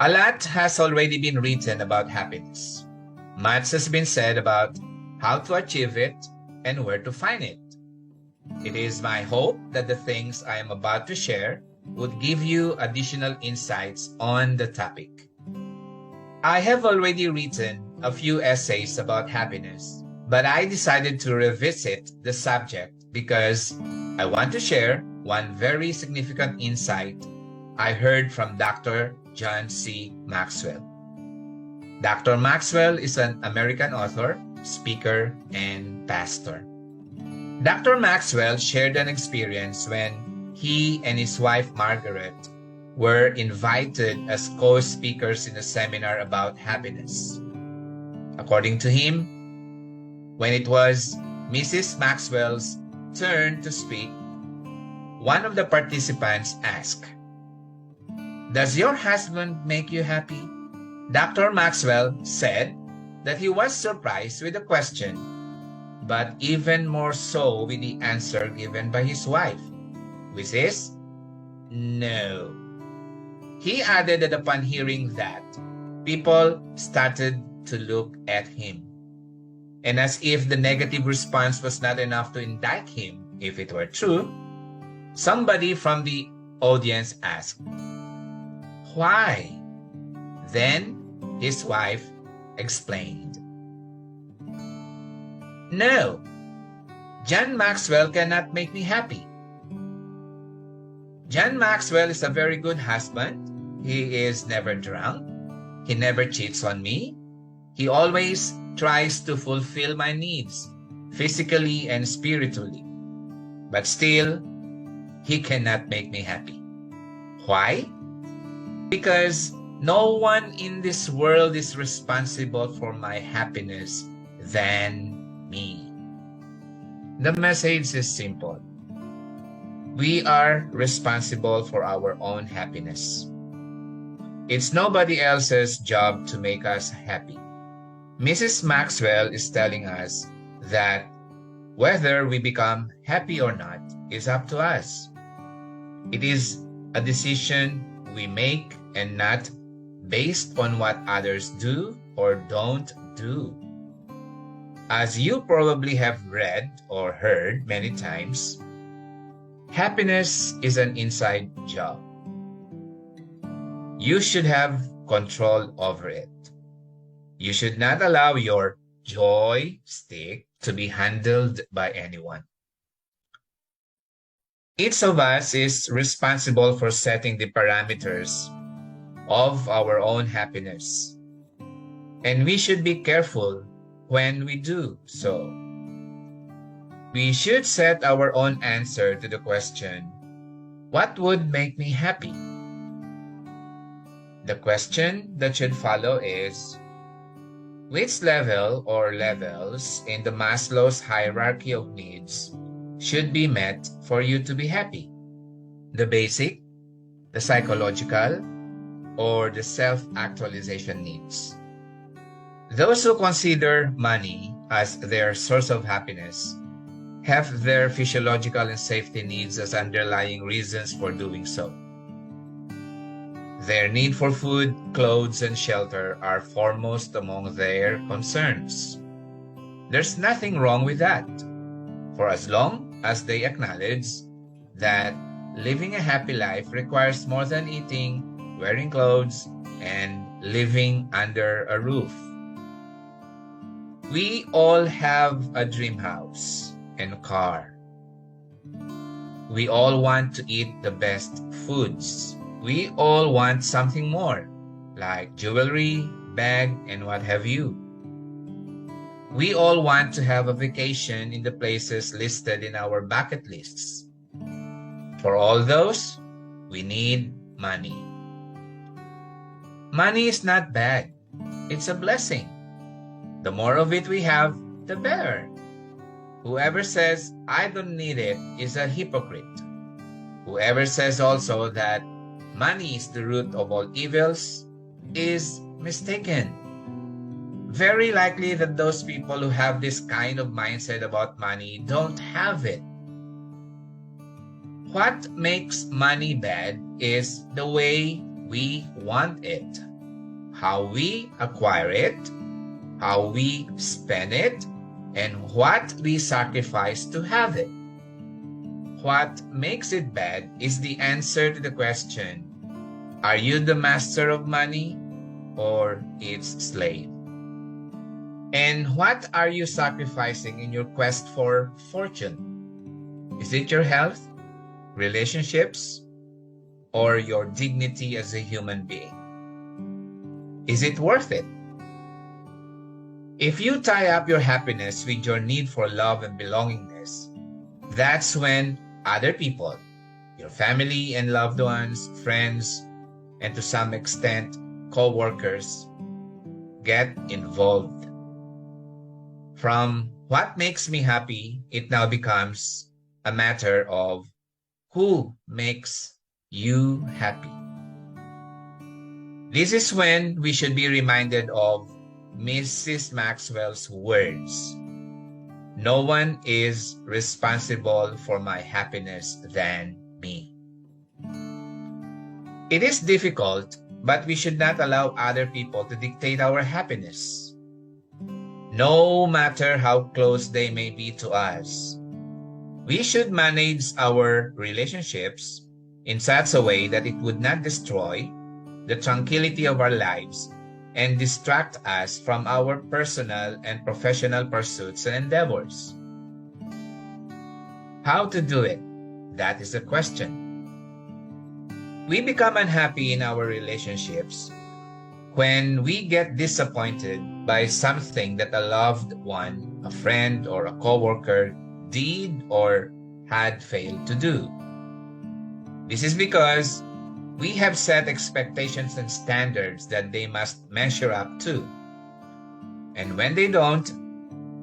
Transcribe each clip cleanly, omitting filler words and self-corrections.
A lot has already been written about happiness. Much has been said about how to achieve it and where to find it. It is my hope that the things I am about to share would give you additional insights on the topic. I have already written a few essays about happiness, but I decided to revisit the subject because I want to share one very significant insight I heard from Dr. John C. Maxwell. Dr. Maxwell is an American author, speaker, and pastor. Dr. Maxwell shared an experience when he and his wife Margaret were invited as co-speakers in a seminar about happiness. According to him, when it was Mrs. Maxwell's turn to speak, one of the participants asked, "Does your husband make you happy?" Dr. Maxwell said that he was surprised with the question, but even more so with the answer given by his wife, which is, no. He added that upon hearing that, people started to look at him. And as if the negative response was not enough to indict him, if it were true, somebody from the audience asked, "Why?" Then his wife explained, "No, John Maxwell cannot make me happy. John Maxwell is a very good husband. He is never drunk. He never cheats on me. He always tries to fulfill my needs, physically and spiritually. But still, he cannot make me happy. Why? Because no one in this world is responsible for my happiness than me." The message is simple. We are responsible for our own happiness. It's nobody else's job to make us happy. Mrs. Maxwell is telling us that whether we become happy or not is up to us. It is a decision we make and not based on what others do or don't do. As you probably have read or heard many times, happiness is an inside job. You should have control over it. You should not allow your joy stick to be handled by anyone. Each of us is responsible for setting the parameters of our own happiness, and we should be careful when we do so. We should set our own answer to the question, what would make me happy? The question that should follow is, which level or levels in the Maslow's hierarchy of needs should be met for you to be happy? The basic, the psychological, or the self-actualization needs? Those who consider money as their source of happiness have their physiological and safety needs as underlying reasons for doing so. Their need for food, clothes, and shelter are foremost among their concerns. There's nothing wrong with that, for as long as they acknowledge that living a happy life requires more than eating, wearing clothes, and living under a roof. We all have a dream house and car. We all want to eat the best foods. We all want something more, like jewelry, bag, and what have you. We all want to have a vacation in the places listed in our bucket lists. For all those, we need money. Money is not bad. It's a blessing. The more of it we have, the better. Whoever says, "I don't need it," is a hypocrite. Whoever says also that money is the root of all evils is mistaken. Very likely that those people who have this kind of mindset about money don't have it. What makes money bad is the way we want it. how we acquire it, how we spend it, and what we sacrifice to have it. What makes it bad is the answer to the question, are you the master of money or its slave? And what are you sacrificing in your quest for fortune? Is it your health, relationships, or your dignity as a human being? Is it worth it? If you tie up your happiness with your need for love and belongingness, that's when other people, your family and loved ones, friends, and to some extent, co-workers, get involved. From what makes me happy, it now becomes a matter of who makes you happy. This is when we should be reminded of Mrs. Maxwell's words. No one is responsible for my happiness than me. It is difficult, but we should not allow other people to dictate our happiness. No matter how close they may be to us, we should manage our relationships in such a way that it would not destroy the tranquility of our lives and distract us from our personal and professional pursuits and endeavors. How to do it? That is the question. We become unhappy in our relationships when we get disappointed by something that a loved one, a friend, or a coworker did or had failed to do. This is because we have set expectations and standards that they must measure up to. And when they don't,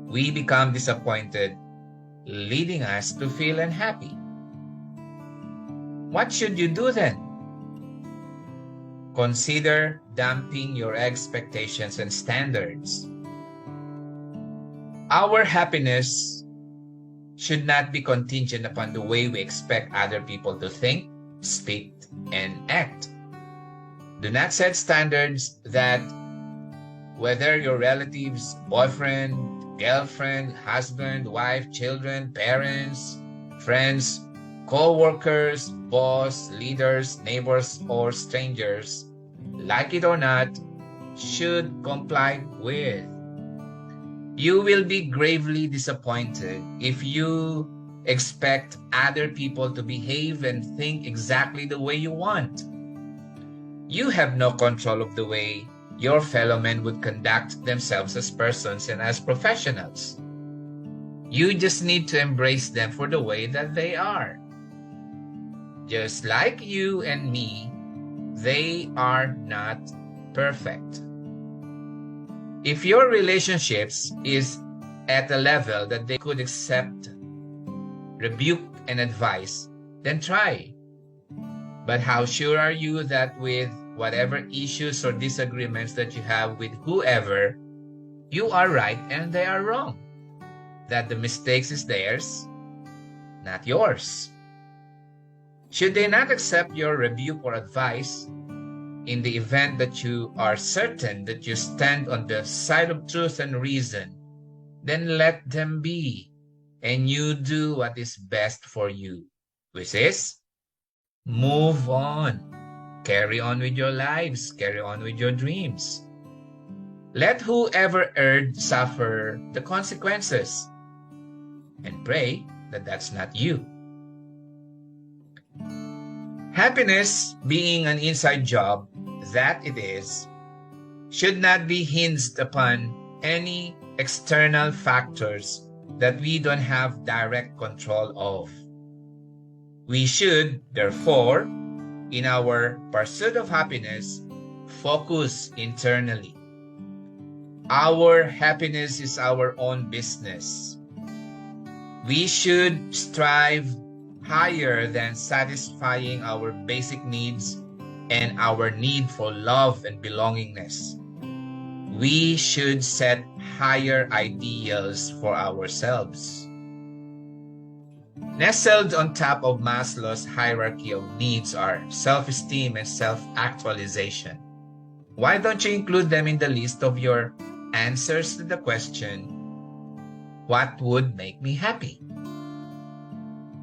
we become disappointed, leading us to feel unhappy. What should you do then? Consider dumping your expectations and standards. Our happiness should not be contingent upon the way we expect other people to think, speak, and act. Do not set standards that whether your relatives, boyfriend, girlfriend, husband, wife, children, parents, friends, co-workers, boss, leaders, neighbors, or strangers, like it or not, should comply with. You will be gravely disappointed if you expect other people to behave and think exactly the way you want. You have no control of the way your fellow men would conduct themselves as persons and as professionals. You just need to embrace them for the way that they are. Just like you and me, they are not perfect. If your relationships is at a level that they could accept rebuke and advice, then try. But how sure are you that with whatever issues or disagreements that you have with whoever, you are right and they are wrong? That the mistakes is theirs, not yours. Should they not accept your rebuke or advice, in the event that you are certain that you stand on the side of truth and reason, then let them be, and you do what is best for you, which is move on. Carry on with your lives. Carry on with your dreams. Let whoever erred suffer the consequences, and pray that that's not you. Happiness, being an inside job, that it is, should not be hinged upon any external factors that we don't have direct control of. We should, therefore, in our pursuit of happiness, focus internally. Our happiness is our own business. We should strive higher than satisfying our basic needs and our need for love and belongingness. We should set higher ideals for ourselves. Nestled on top of Maslow's hierarchy of needs are self-esteem and self-actualization. Why don't you include them in the list of your answers to the question, what would make me happy?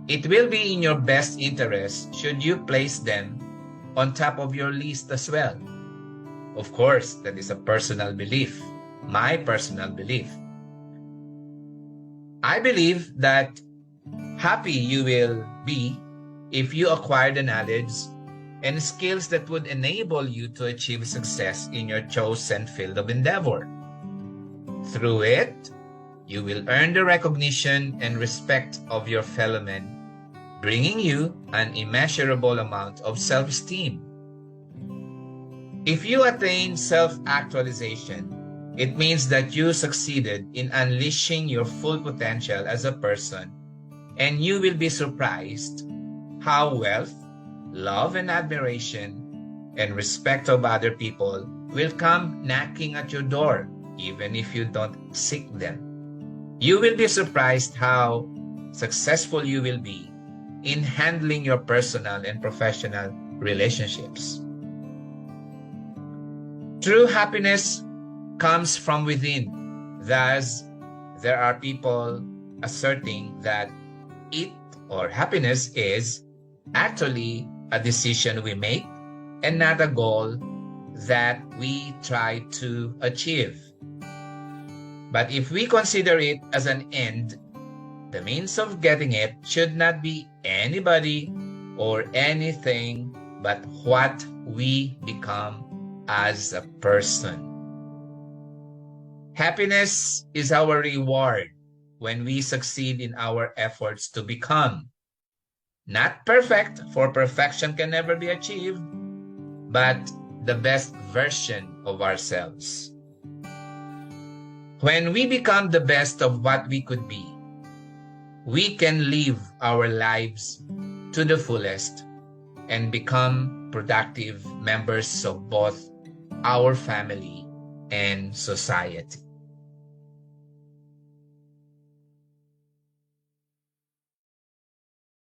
It will be in your best interest should you place them on top of your list as well. Of course, that is a personal belief, my personal belief. I believe that happy you will be if you acquire the knowledge and skills that would enable you to achieve success in your chosen field of endeavor. Through it, you will earn the recognition and respect of your fellow men, bringing you an immeasurable amount of self-esteem. If you attain self-actualization, it means that you succeeded in unleashing your full potential as a person, and you will be surprised how wealth, love, and admiration and respect of other people will come knocking at your door, even if you don't seek them. You will be surprised how successful you will be in handling your personal and professional relationships. True happiness comes from within. Thus, there are people asserting that it or happiness is actually a decision we make and not a goal that we try to achieve. But if we consider it as an end, the means of getting it should not be anybody or anything but what we become as a person. Happiness is our reward when we succeed in our efforts to become not perfect, for perfection can never be achieved, but the best version of ourselves. When we become the best of what we could be, we can live our lives to the fullest and become productive members of both our family and society.